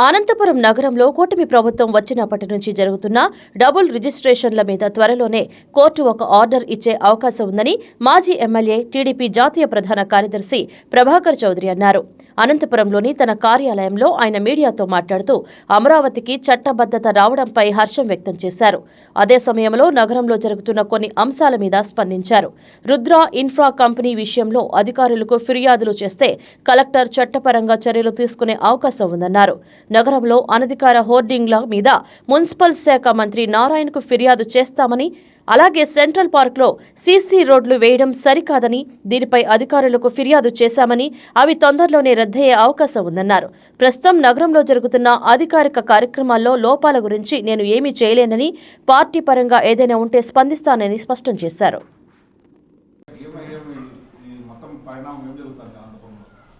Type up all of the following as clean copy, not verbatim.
అనంతపురం నగరంలో కూటమి ప్రభుత్వం వచ్చినప్పటి నుంచి జరుగుతున్న డబుల్ రిజిస్ట్రేషన్ల మీద త్వరలోనే కోర్టు ఒక ఆర్డర్ ఇచ్చే అవకాశం ఉందని మాజీ ఎమ్మెల్యే టీడీపీ జాతీయ ప్రధాన కార్యదర్శి ప్రభాకర్ చౌదరి అన్నారు. అనంతపురంలోని తన కార్యాలయంలో ఆయన మీడియాతో మాట్లాడుతూ అమరావతికి చట్టబద్ధత రావడంపై హర్షం వ్యక్తం చేశారు. అదే సమయంలో నగరంలో జరుగుతున్న కొన్ని అంశాల మీద స్పందించారు. రుద్ర ఇన్ఫ్రా కంపెనీ విషయంలో అధికారులకు ఫిర్యాదులు చేస్తే కలెక్టర్ చట్టపరంగా చర్యలు తీసుకునే అవకాశం ఉందన్నారు. నగరంలో అనధికార హోర్డింగ్ల మీద మున్సిపల్ శాఖ మంత్రి నారాయణకు ఫిర్యాదు చేస్తామని, అలాగే సెంట్రల్ పార్క్లో సీసీ రోడ్లు వేయడం సరికాదని, దీనిపై అధికారులకు ఫిర్యాదు చేశామని, అవి తొందరలోనే రద్దయ్యే అవకాశం ఉందన్నారు. ప్రస్తుతం నగరంలో జరుగుతున్న అధికారిక కార్యక్రమాల్లో లోపాల గురించి నేను ఏమీ చేయలేనని, పార్టీ పరంగా ఏదైనా ఉంటే స్పందిస్తానని స్పష్టం చేశారు.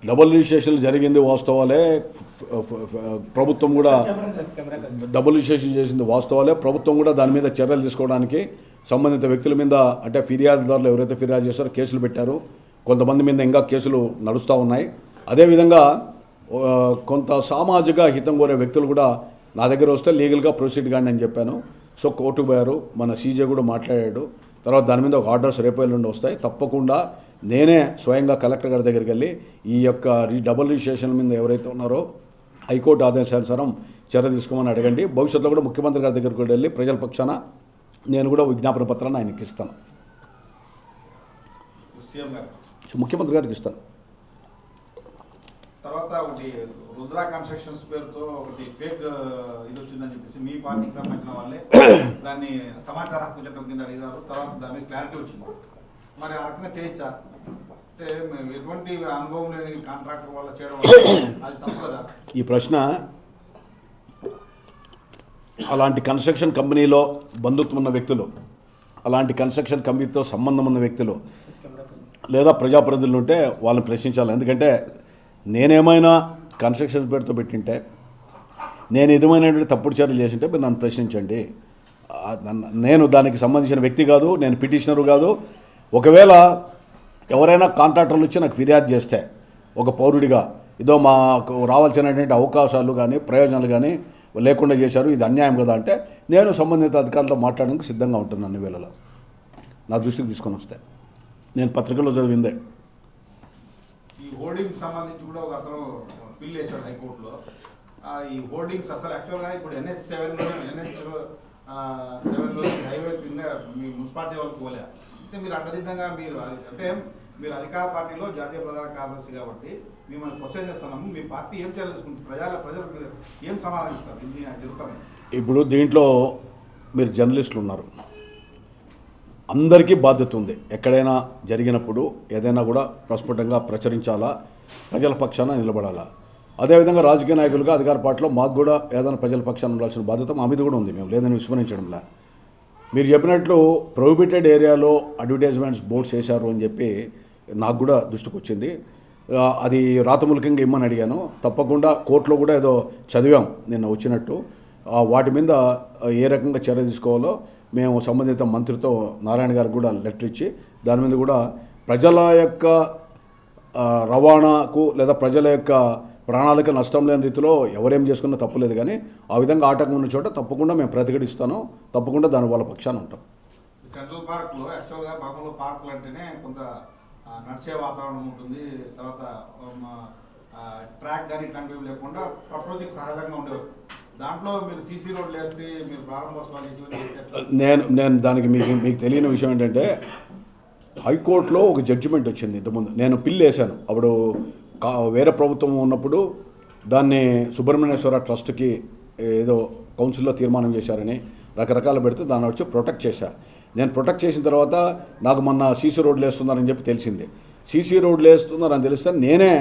డబుల్ రిజిస్ట్రేషన్ జరిగింది వాస్తవాలే, ప్రభుత్వం కూడా డబుల్ రిజిస్ట్రేషన్ చేసింది వాస్తవాలే. ప్రభుత్వం కూడా దాని మీద చర్యలు తీసుకోవడానికి సంబంధిత వ్యక్తుల మీద, అంటే ఫిర్యాదుదారులు ఎవరైతే ఫిర్యాదు చేస్తారో కేసులు పెట్టారు. కొంతమంది మీద ఇంకా కేసులు నడుస్తూ ఉన్నాయి. అదేవిధంగా కొంత సామాజిక హితం కోరే వ్యక్తులు కూడా నా దగ్గర వస్తే లీగల్గా ప్రొసీడ్ కానీ అని చెప్పాను. సో కోర్టుకు పోయారు, మన సీజే కూడా మాట్లాడాడు. తర్వాత దాని మీద ఒక ఆర్డర్స్ రేపు ఎల్లుండి వస్తాయి. తప్పకుండా నేనే స్వయంగా కలెక్టర్ గారి దగ్గరికి వెళ్ళి ఈ యొక్క డబుల్ రిజిస్ట్రేషన్ మీద ఎవరైతే ఉన్నారో హైకోర్టు ఆదేశానుసారం చర్య తీసుకోమని అడగండి. భవిష్యత్తులో కూడా ముఖ్యమంత్రి గారి దగ్గరికి కూడా వెళ్ళి ప్రజల పక్షాన నేను కూడా విజ్ఞాపన పత్రాన్ని ఆయనకి ఇస్తాను, ముఖ్యమంత్రి గారికి ఇస్తాను. తర్వాత ఒకటి రుద్రా కన్స్ట్రక్షన్స్ పేరుతో ఒకటి ఫేక్ ఇది వచ్చిందని చెప్పేసి మీ పార్టీకి సంబంధించిన వాళ్ళే దాన్ని సమాచార హక్కు చట్టం కింద అడిగారు. తర్వాత దాని మీద క్లారిటీ వచ్చింది. మరి ఆ రకంగా చేయొచ్చా? అంటే ఎటువంటి అనుభవం లేని కాంట్రాక్టర్ వల్ల చేయడం అది తప్పు కదా? ఈ ప్రశ్న అలాంటి కన్స్ట్రక్షన్ కంపెనీలో బంధుత్వం ఉన్న వ్యక్తులు, అలాంటి కన్స్ట్రక్షన్ కంపెనీతో సంబంధం ఉన్న వ్యక్తులు లేదా ప్రజాప్రతినిధులు ఉంటే వాళ్ళని ప్రశ్నించాలి. ఎందుకంటే నేనేమైనా కన్స్ట్రక్షన్ పేరుతో పెట్టింటే, నేను ఏమైనా తప్పుడు చర్యలు చేసింటే మీరు నన్ను ప్రశ్నించండి. నేను దానికి సంబంధించిన వ్యక్తి కాదు, నేను పిటిషనరు కాదు. ఒకవేళ ఎవరైనా కాంట్రాక్టర్లు వచ్చి నాకు ఫిర్యాదు చేస్తే ఒక పౌరుడిగా ఇదో మాకు రావాల్సినటువంటి అవకాశాలు కానీ ప్రయోజనాలు కానీ లేకుండా చేశారు, ఇది అన్యాయం కదా అంటే నేను సంబంధిత అధికారులతో మాట్లాడడానికి సిద్ధంగా ఉంటున్నాను. అన్ని వేళలో నా దృష్టికి తీసుకొని వస్తే నేను పత్రికల్లో చదివిందే. ఈ హోర్డింగ్స్ సంబంధించి కూడా ఒక అతను బిల్ వేశాడు హైకోర్టులో. ఈ హోర్డింగ్స్ అసలు యాక్చువల్గా ఇప్పుడు NH7లో హైవే కింద మీ మున్సిపాలిటీ వాళ్ళకి పోలే. అయితే మీరు అడ్డదిడ్డంగా మీరు అంటే మీరు అధికార పార్టీలో జాతీయ ప్రధాన కార్యదర్శి కాబట్టి మిమ్మల్ని క్వశ్చన్ చేస్తున్నాము. మీ పార్టీ ఏం చేయాలి, ప్రజలకు ఏం సమాధానం ఇస్తారు? ఇది జరుగుతుంది. ఇప్పుడు దీంట్లో మీరు జర్నలిస్టులు ఉన్నారు, అందరికీ బాధ్యత ఉంది. ఎక్కడైనా జరిగినప్పుడు ఏదైనా కూడా ప్రస్ఫుటంగా ప్రచురించాలా, ప్రజల పక్షాన నిలబడాలా. అదేవిధంగా రాజకీయ నాయకులుగా అధికార పార్టీలో మాకు కూడా ఏదైనా ప్రజల పక్షాన ఉండాల్సిన బాధ్యత మా మీద కూడా ఉంది. మేము లేదని విస్మరించడంలా. మీరు చెప్పినట్లు ప్రొహిబిటెడ్ ఏరియాలో అడ్వర్టైజ్మెంట్స్ బోర్డ్స్ వేశారు అని చెప్పి నాకు కూడా దృష్టికి వచ్చింది. అది రాతమూలకంగా ఇమ్మని అడిగాను. తప్పకుండా కోర్టులో కూడా ఏదో చదివాం నిన్న వచ్చినట్టు. వాటి మీద ఏ రకంగా చర్య తీసుకోవాలో మేము సంబంధిత మంత్రితో నారాయణ గారికి కూడా లెటర్ ఇచ్చి దాని మీద కూడా ప్రజల యొక్క రవాణాకు లేదా ప్రజల యొక్క ప్రాణాలకు నష్టం లేని రీతిలో ఎవరేం చేసుకున్నా తప్పులేదు. కానీ ఆ విధంగా ఆటంకం ఉన్న చోట తప్పకుండా మేము ప్రతిఘటిస్తాను. తప్పకుండా దాని వాళ్ళ పక్షాన ఉంటాం. సెంట్రల్ పార్క్లో యాక్చువల్గా మామూలు పార్కులు అంటేనే కొంత నడిచే వాతావరణం ఉంటుంది. తర్వాత ట్రాక్ కానీ ఇట్లాంటివి లేకుండా ప్రకృతికి సహజంగా ఉండేవారు. దాంట్లో మీరు సీసీ రోడ్లు వేస్తే మీరు ప్రారంభోత్సవాలు నేను దానికి మీకు తెలియని విషయం ఏంటంటే హైకోర్టులో ఒక జడ్జిమెంట్ వచ్చింది ఇంతకుముందు. నేను పిల్ వేశాను. అప్పుడు వేరే ప్రభుత్వం ఉన్నప్పుడు దాన్ని సుబ్రహ్మణ్యేశ్వర ట్రస్ట్కి ఏదో కౌన్సిల్లో తీర్మానం చేశారని రకరకాలు పెడితే దాన్ని వచ్చి ప్రొటెక్ట్ చేశా. నేను ప్రొటెక్ట్ చేసిన తర్వాత నాకు మొన్న సీసీ రోడ్లు వేస్తున్నారని చెప్పి తెలిసింది. సీసీ రోడ్లు వేస్తున్నారని తెలిస్తే నేనే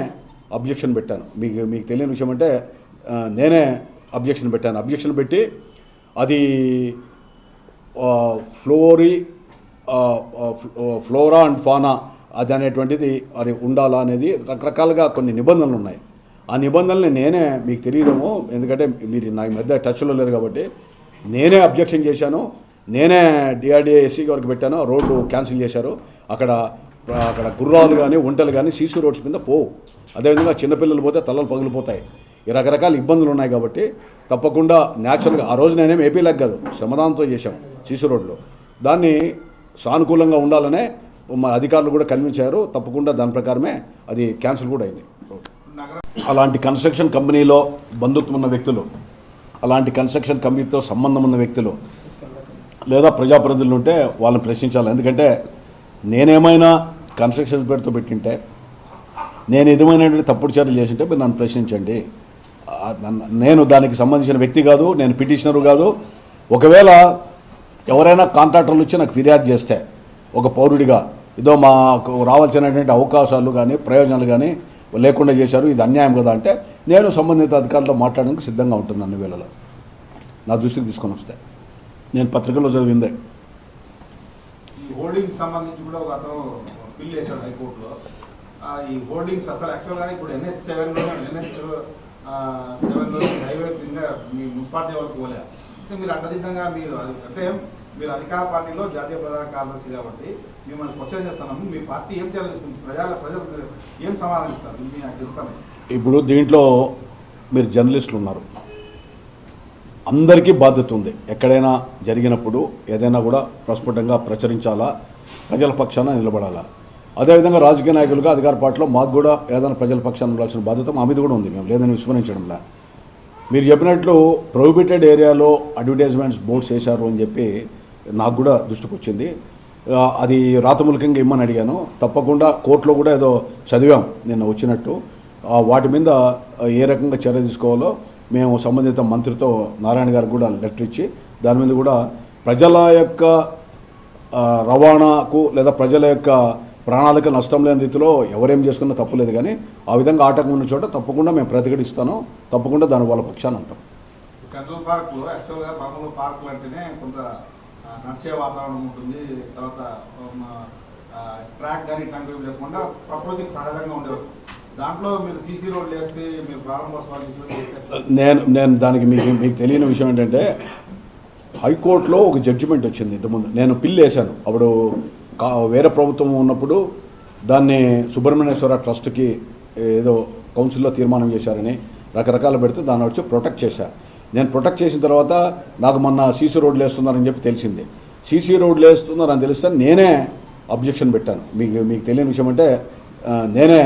అబ్జెక్షన్ పెట్టాను. మీకు తెలియని విషయం అంటే నేనే అబ్జెక్షన్ పెట్టాను. అబ్జెక్షన్ పెట్టి అది ఫ్లోరా అండ్ ఫానా అది అనేటువంటిది అది ఉండాలా అనేది రకరకాలుగా కొన్ని నిబంధనలు ఉన్నాయి. ఆ నిబంధనల్ని నేనే, మీకు తెలియదేమో ఎందుకంటే మీరు నా మధ్య టచ్లో లేరు కాబట్టి, నేనే అబ్జెక్షన్ చేశాను. నేనే డిఆర్డీఏ ఎస్సీ గారికి పెట్టాను. రోడ్డు క్యాన్సిల్ చేశారు. అక్కడ గుర్రాలు కానీ ఒంటలు కానీ సీసీ రోడ్స్ మీద పోవు. అదేవిధంగా చిన్నపిల్లలు పోతే తలలు పగిలిపోతాయి. ఈ రకరకాల ఇబ్బందులు ఉన్నాయి కాబట్టి తప్పకుండా న్యాచురల్గా ఆ రోజు నేనేం ఏపీ లెక్క కాదు శ్రమదానంతో చేశాం సీసీ రోడ్లో దాన్ని సానుకూలంగా ఉండాలనే మా అధికారులు కూడా కన్విన్స్ తప్పకుండా దాని ప్రకారమే అది క్యాన్సిల్ కూడా అయింది. అలాంటి కన్స్ట్రక్షన్ కంపెనీలో బంధుత్వం ఉన్న వ్యక్తులు, అలాంటి కన్స్ట్రక్షన్ కంపెనీతో సంబంధం ఉన్న వ్యక్తులు లేదా ప్రజాప్రతినిధులు ఉంటే వాళ్ళని ప్రశ్నించాలి. ఎందుకంటే నేనేమైనా కన్స్ట్రక్షన్ పేరుతో పెట్టింటే, నేను ఏదేమైనటువంటి తప్పుడు చర్యలు చేసింటే మీరు నన్ను ప్రశ్నించండి. నేను దానికి సంబంధించిన వ్యక్తి కాదు, నేను పిటిషనరు కాదు. ఒకవేళ ఎవరైనా కాంట్రాక్టర్లు వచ్చి నాకు ఫిర్యాదు చేస్తే ఒక పౌరుడిగా ఏదో మాకు రావాల్సినటువంటి అవకాశాలు కానీ ప్రయోజనాలు కానీ లేకుండా చేశారు, ఇది అన్యాయం కదా అంటే నేను సంబంధిత అధికారులతో మాట్లాడడానికి సిద్ధంగా ఉంటున్నాను. అన్ని వేళలో నా దృష్టికి తీసుకొని వస్తే నేను పత్రికల్లో చదివిందే. ఈ హోర్డింగ్స్ సంబంధించి కూడా ఒక అతను బిల్ వేశాడు హైకోర్టులో. ఈ హోర్డింగ్స్ అసలు యాక్చువల్గా ఇప్పుడు NH7లో హైవే ఇంకా మీ మున్సిపాలిటీ వాళ్ళకి పోలే. అంటే మీరు అడ్డదిడ్డంగా మీరు అధికార పార్టీలో జాతీయ ప్రధాన కార్యదర్శి కాబట్టి మిమ్మల్ని క్వశ్చన్ చేస్తున్నాము. మీ పార్టీ ఏం చేయాలి, ప్రజలు ఏం సమాధానం ఇస్తారు నాకు చెప్తాను. ఇప్పుడు దీంట్లో మీరు జర్నలిస్టులు ఉన్నారు, అందరికీ బాధ్యత ఉంది. ఎక్కడైనా జరిగినప్పుడు ఏదైనా కూడా ప్రస్ఫుటంగా ప్రచురించాలా, ప్రజల పక్షాన నిలబడాలా. అదేవిధంగా రాజకీయ నాయకులుగా అధికార పార్టీలో మాకు కూడా ఏదైనా ప్రజల పక్షాన ఉండాల్సిన బాధ్యత మా మీద కూడా ఉంది. మేము లేదని విస్మరించడంలా. మీరు చెప్పినట్లు ప్రొహిబిటెడ్ ఏరియాలో అడ్వర్టైజ్మెంట్స్ బోర్డ్స్ వేశారు అని చెప్పి నాకు కూడా దృష్టికి వచ్చింది. అది రాతమూలకంగా ఇమ్మని అడిగాను. తప్పకుండా కోర్టులో కూడా ఏదో చదివాం నిన్న వచ్చినట్టు. వాటి మీద ఏ రకంగా చర్య తీసుకోవాలో మేము సంబంధిత మంత్రితో నారాయణ గారికి కూడా లెటర్ ఇచ్చి దాని మీద కూడా ప్రజల యొక్క రవాణాకు లేదా ప్రజల యొక్క ప్రాణాలకు నష్టం లేని రీతిలో ఎవరేం చేసుకున్నా తప్పులేదు. కానీ ఆ విధంగా ఆటంకం ఉన్న చోట తప్పకుండా మేము ప్రతిఘటిస్తాను. తప్పకుండా దాని వాళ్ళ పక్షాన ఉంటాం. సెంట్రల్ పార్క్లో యాక్చువల్గా మామూలు పార్కులు అంటేనే కొంత నడిచే వాతావరణం ఉంటుంది. తర్వాత ట్రాక్ కానీ ఇట్లాంటివి లేకుండా ప్రకృతికి సహజంగా ఉండేవారు. దాంట్లో మీరు సీసీ రోడ్లు వేస్తే మీరు ప్రారంభోత్సవాలు నేను దానికి మీకు తెలియని విషయం ఏంటంటే హైకోర్టులో ఒక జడ్జిమెంట్ వచ్చింది ఇంతకుముందు. నేను పిల్ వేశాను అప్పుడు వేరే ప్రభుత్వం ఉన్నప్పుడు. దాన్ని సుబ్రహ్మణ్యేశ్వర ట్రస్ట్కి ఏదో కౌన్సిల్లో తీర్మానం చేశారని రకరకాలు పెడితే దాన్ని వచ్చి ప్రొటెక్ట్ చేశాను. నేను ప్రొటెక్ట్ చేసిన తర్వాత నాకు మొన్న సీసీ రోడ్లు వేస్తున్నారని చెప్పి తెలిసింది. సీసీ రోడ్లు వేస్తున్నారని తెలిస్తే నేనే అబ్జెక్షన్ పెట్టాను. మీకు తెలియని విషయం అంటే నేనే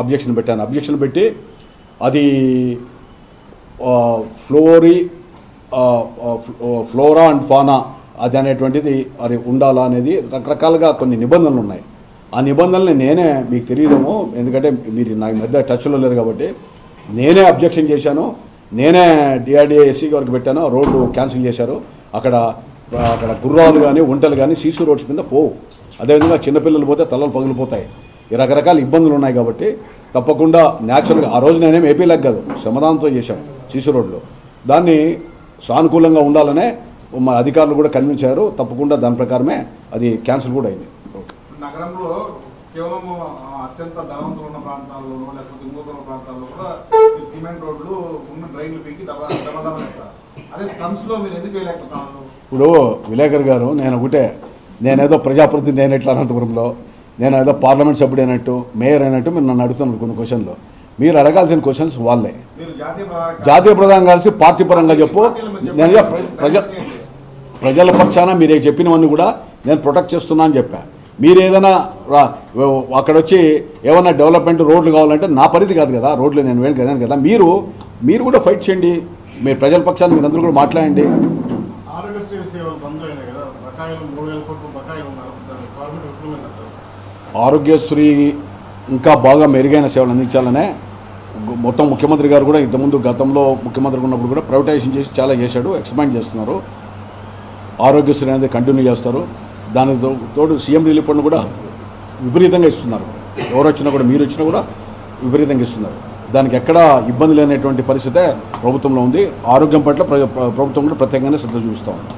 అబ్జెక్షన్ పెట్టాను. అబ్జెక్షన్ పెట్టి అది ఫ్లోరా అండ్ ఫానా అది అనేటువంటిది అది ఉండాలా అనేది రకరకాలుగా కొన్ని నిబంధనలు ఉన్నాయి. ఆ నిబంధనల్ని నేనే, మీకు తెలియదేమో ఎందుకంటే మీరు నా మధ్య టచ్లో లేరు కాబట్టి, నేనే అబ్జెక్షన్ చేశాను. నేనే డిఆర్డీఏ ఎస్సీ గారికి పెట్టాను. రోడ్డు క్యాన్సిల్ చేశారు. అక్కడ గుర్రాలు కానీ ఒంటలు కానీ సీసీ రోడ్స్ మీద పోవు. అదేవిధంగా చిన్నపిల్లలు పోతే తలలు పగిలిపోతాయి. ఈ రకరకాల ఇబ్బందులు ఉన్నాయి కాబట్టి తప్పకుండా న్యాచురల్గా ఆ రోజు నేనేం ఏపీ లెక్క కాదు శ్రమదానంతో చేశాం సీసీ రోడ్లో దాన్ని సానుకూలంగా ఉండాలనే మా అధికారులు కూడా కన్విన్స్ తప్పకుండా దాని ప్రకారమే అది క్యాన్సిల్ కూడా అయింది. నగరంలో కేవలం అత్యంత ధనవంతులు ఉన్న ప్రాంతాల్లోనూ లేకపోతే ఇంకొక ప్రాంతాల్లో కూడా సిమెంట్ రోడ్లు ఉన్న డ్రైన్లు పీకి దమదమ వేస్తారు. అదే స్లమ్స్లో మీరు ఎందుకు వేయలేకపోతున్నారు? ఇప్పుడు విలేకర్ గారు, నేనేదో ప్రజాప్రతినిధి అయినట్లు అనంతపురంలో, నేను ఏదో పార్లమెంట్ సభ్యుడు అయినట్టు, మేయర్ అయినట్టు మీరు నన్ను అడుగుతున్నారు కొన్ని క్వశ్చన్లు. మీరు అడగాల్సిన క్వశ్చన్స్ వాళ్ళే. జాతీయ ప్రధాని కలిసి పార్టీ పరంగా చెప్పు. నేను ప్రజల పక్షాన మీరే చెప్పినవన్నీ కూడా నేను ప్రొటెక్ట్ చేస్తున్నా అని చెప్పాను. మీరు ఏదైనా అక్కడ వచ్చి ఏమన్నా డెవలప్మెంట్ రోడ్లు కావాలంటే నా పరిధి కాదు కదా, రోడ్లు నేను వేడు కదా. మీరు కూడా ఫైట్ చేయండి. మీరు ప్రజల పక్షాన్ని మీరందరూ కూడా మాట్లాడండి. ఆరోగ్యశ్రీ ఇంకా బాగా మెరుగైన సేవలు అందించాలనే మొత్తం ముఖ్యమంత్రి గారు కూడా ఇంతకుముందు గతంలో ముఖ్యమంత్రిగా ఉన్నప్పుడు కూడా ప్రైవేటైజేషన్ చేసి చాలా చేశాడు. ఎక్స్పాండ్ చేస్తున్నారు. ఆరోగ్యశ్రీ అనేది కంటిన్యూ చేస్తారు. దానికి తోడు సీఎం రిలీఫ్ ఫండ్ కూడా విపరీతంగా ఇస్తున్నారు. ఎవరు వచ్చినా కూడా, మీరు వచ్చినా కూడా విపరీతంగా ఇస్తున్నారు. దానికి ఎక్కడా ఇబ్బంది లేనటువంటి పరిస్థితే ప్రభుత్వంలో ఉంది. ఆరోగ్యం పట్ల ప్రభుత్వం కూడా ప్రత్యేకంగానే శ్రద్ధ చూపిస్తూ ఉంది.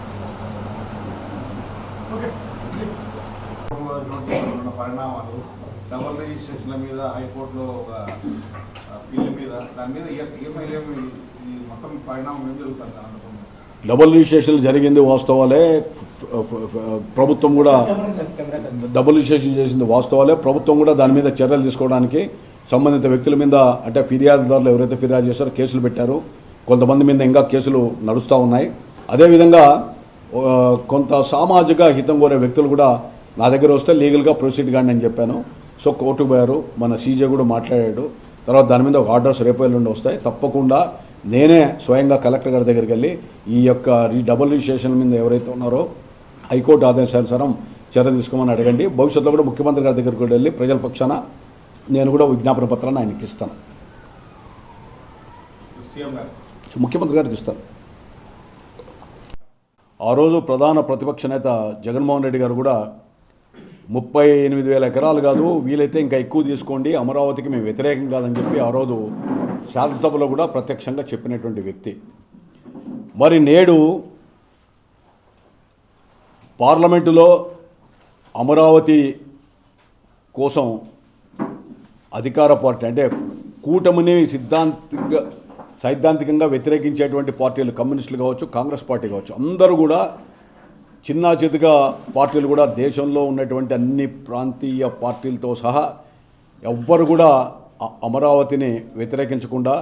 పరిణామాలు డబుల్ రిజిస్ట్రేషన్ల మీద హైకోర్టులో ఒక బిల్లు మీద దాని మీద మొత్తం పరిణామం ఏం జరుగుతుంది? డబుల్ రిజిస్ట్రేషన్ జరిగింది వాస్తవాలే. ప్రభుత్వం కూడా డబుల్ రిజిస్ట్రేషన్ చేసింది వాస్తవాలే. ప్రభుత్వం కూడా దాని మీద చర్యలు తీసుకోవడానికి సంబంధిత వ్యక్తుల మీద అంటే ఫిర్యాదుదారులు ఎవరైతే ఫిర్యాదు చేస్తారో కేసులు పెట్టారు. కొంతమంది మీద ఇంకా కేసులు నడుస్తూ ఉన్నాయి. అదేవిధంగా కొంత సామాజిక హితం కోరే వ్యక్తులు కూడా నా దగ్గర వస్తే లీగల్గా ప్రొసీడ్ కాండి అని చెప్పాను. సో కోర్టుకు పోయారు. మన సీజే కూడా మాట్లాడాడు. తర్వాత దాని మీద ఒక ఆర్డర్స్ రేపు ఎల్లుండి వస్తాయి. తప్పకుండా నేనే స్వయంగా కలెక్టర్ గారి దగ్గరికి వెళ్ళి ఈ యొక్క డబుల్ రిజిస్ట్రేషన్ మీద ఎవరైతే ఉన్నారో హైకోర్టు ఆదేశానుసారం చర్య తీసుకోమని అడగండి. భవిష్యత్తులో కూడా ముఖ్యమంత్రి గారి దగ్గరికి కూడా వెళ్ళి ప్రజల పక్షాన నేను కూడా విజ్ఞాపన పత్రాన్ని ఆయనకి ఇస్తాను. ముఖ్యమంత్రి గారికి ఇస్తాను. ఆ రోజు ప్రధాన ప్రతిపక్ష నేత జగన్మోహన్ రెడ్డి గారు కూడా 38,000 ఎకరాలు కాదు, వీలైతే ఇంకా ఎక్కువ తీసుకోండి, అమరావతికి మేము వ్యతిరేకం కాదని చెప్పి ఆ రోజు శాసనసభలో కూడా ప్రత్యక్షంగా చెప్పినటువంటి వ్యక్తి. మరి నేడు పార్లమెంటులో అమరావతి కోసం అధికార పార్టీ అంటే కూటమిని సైద్ధాంతికంగా వ్యతిరేకించేటువంటి పార్టీలు కమ్యూనిస్టులు కావచ్చు, కాంగ్రెస్ పార్టీ కావచ్చు, అందరూ కూడా చిన్న చితక పార్టీలు కూడా దేశంలో ఉన్నటువంటి అన్ని ప్రాంతీయ పార్టీలతో సహా ఎవ్వరు కూడా అమరావతిని వ్యతిరేకించకుండా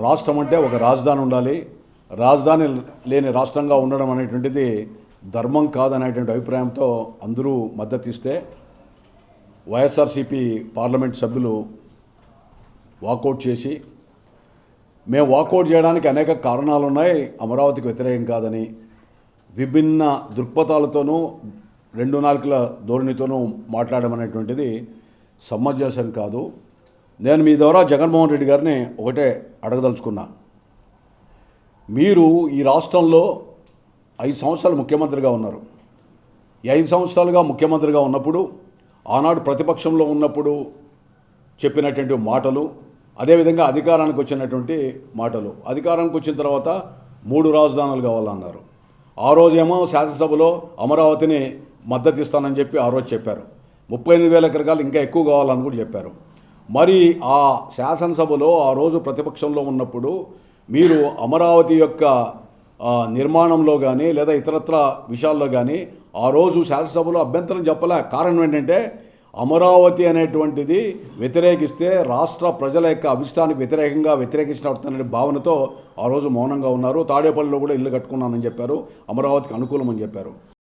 రాష్ట్రం అంటే ఒక రాజధాని ఉండాలి, రాజధాని లేని రాష్ట్రంగా ఉండడం అనేటువంటిది ధర్మం కాదనేటువంటి అభిప్రాయంతో అందరూ మద్దతు ఇస్తే వైఎస్ఆర్సీపీ పార్లమెంట్ సభ్యులు వాకౌట్ చేసి, మేము వాకౌట్ చేయడానికి అనేక కారణాలు ఉన్నాయి, అమరావతికి వ్యతిరేకం కాదని విభిన్న దృక్పథాలతోనూ 2 నాలుకల ధోరణితోనూ మాట్లాడడం అనేటువంటిది సమంజసం కాదు. నేను మీ ద్వారా జగన్మోహన్ రెడ్డి గారిని ఒకటే అడగదలుచుకున్నా. మీరు ఈ రాష్ట్రంలో 5 సంవత్సరాలు ముఖ్యమంత్రిగా ఉన్నారు. ఈ 5 సంవత్సరాలుగా ముఖ్యమంత్రిగా ఉన్నప్పుడు ఆనాడు ప్రతిపక్షంలో ఉన్నప్పుడు చెప్పినటువంటి మాటలు, అదేవిధంగా అధికారానికి వచ్చినటువంటి మాటలు, అధికారానికి వచ్చిన తర్వాత 3 రాజధానులు కావాలన్నారు. ఆ రోజేమో శాసనసభలో అమరావతిని మద్దతు ఇస్తానని చెప్పి ఆ రోజు చెప్పారు. 38,000 ఎకరాలు ఇంకా ఎక్కువ కావాలని కూడా చెప్పారు. మరి ఆ శాసనసభలో ఆ రోజు ప్రతిపక్షంలో ఉన్నప్పుడు మీరు అమరావతి యొక్క నిర్మాణంలో కానీ లేదా ఇతరత్ర విషయాల్లో కానీ ఆ రోజు శాసనసభలో అభ్యంతరం చెప్పలే. కారణం ఏంటంటే అమరావతి అనేటువంటిది వ్యతిరేకిస్తే రాష్ట్ర ప్రజల యొక్క అభిష్టానికి వ్యతిరేకించినటువంటి భావనతో ఆ రోజు మౌనంగా ఉన్నారు. తాడేపల్లిలో కూడా ఇల్లు కట్టుకున్నానని చెప్పారు, అమరావతికి అనుకూలమని చెప్పారు.